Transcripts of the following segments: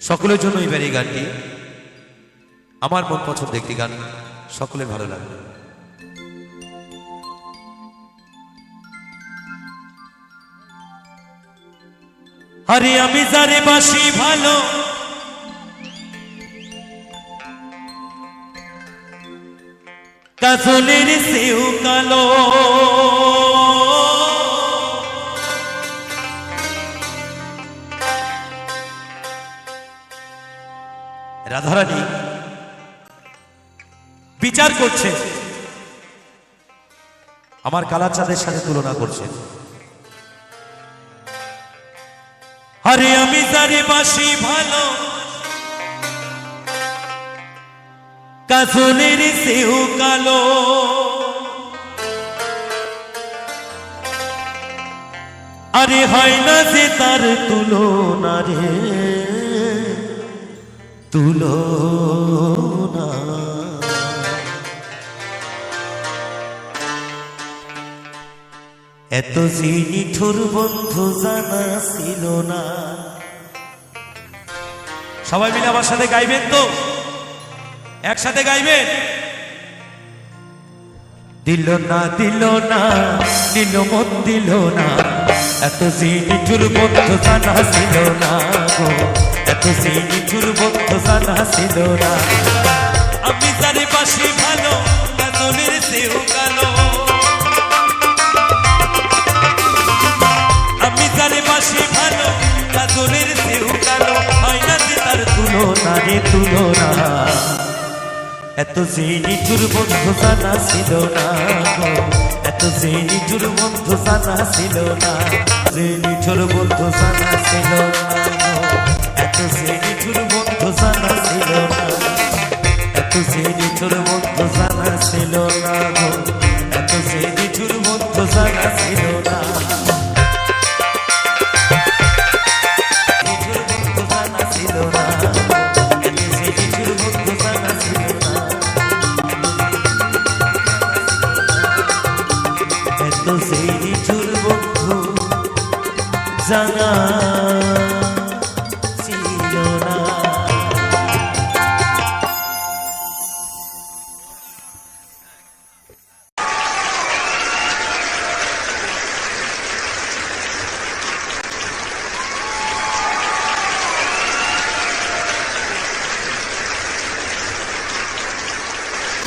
সকলের জন্য এবার এই গানটি আমার মন পছন্দ একটি গান, সকলের ভালো লাগবে। আরে আমি যারে বাসি ভালো, কাজলের সেও কালো, রাধারানী বিচার করছে, আমার কালা চাঁদের সাথে তুলনা করছে। আরে আমি যারে বাসি ভালো, কাজলের সেও কালো, আরে হয় না যে তার তুলনা রে, তুলনা। এত যে নিঠুর বন্ধু জানা ছিল না। সবাই মিলে আমার সাথে গাইবেন তো, একসাথে গাইবেন। দিল না দিল না, দিল মন দিল না, এত যে নিঠুর বন্ধু জানা ছিল না গো, এত যে নিঠুর বন্ধু জানা ছিল না। আমি যারে বাসি ভালো, কাজলের সেও কালো, আমি যারে বাসি ভালো, কাজলের সেও কালো, হয় না যে তার তুলনা রে, তুলনা। এত যে নিঠুর বন্ধু জানা ছিল না গো, এত যে নিঠুর বন্ধু জানা ছিল না, যে নিঠুর বন্ধু জানা ছিল না গো, এত যে নিঠুর বন্ধু জানা ছিল না, এত যে নিঠুর বন্ধু জানা ছিল না গো, এত যে নিঠুর বন্ধু জানা ছিল না। নিঠুর বন্ধু জানা ছিল না, এত যে নিঠুর বন্ধু জানা ছিল না, এত যে নিঠুর বন্ধু জানা ছিল না।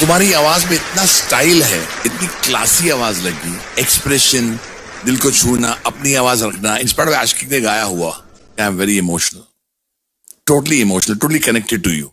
तुम्हारी आवाज में इतना स्टाइल है, इतनी क्लासी आवाज लगी, एक्सप्रेशन, दिल को छूना, अपनी आवाज रखना, इंस्पायर्ड बाय आशिक ने गाया हुआ। I am very emotional, totally connected to you.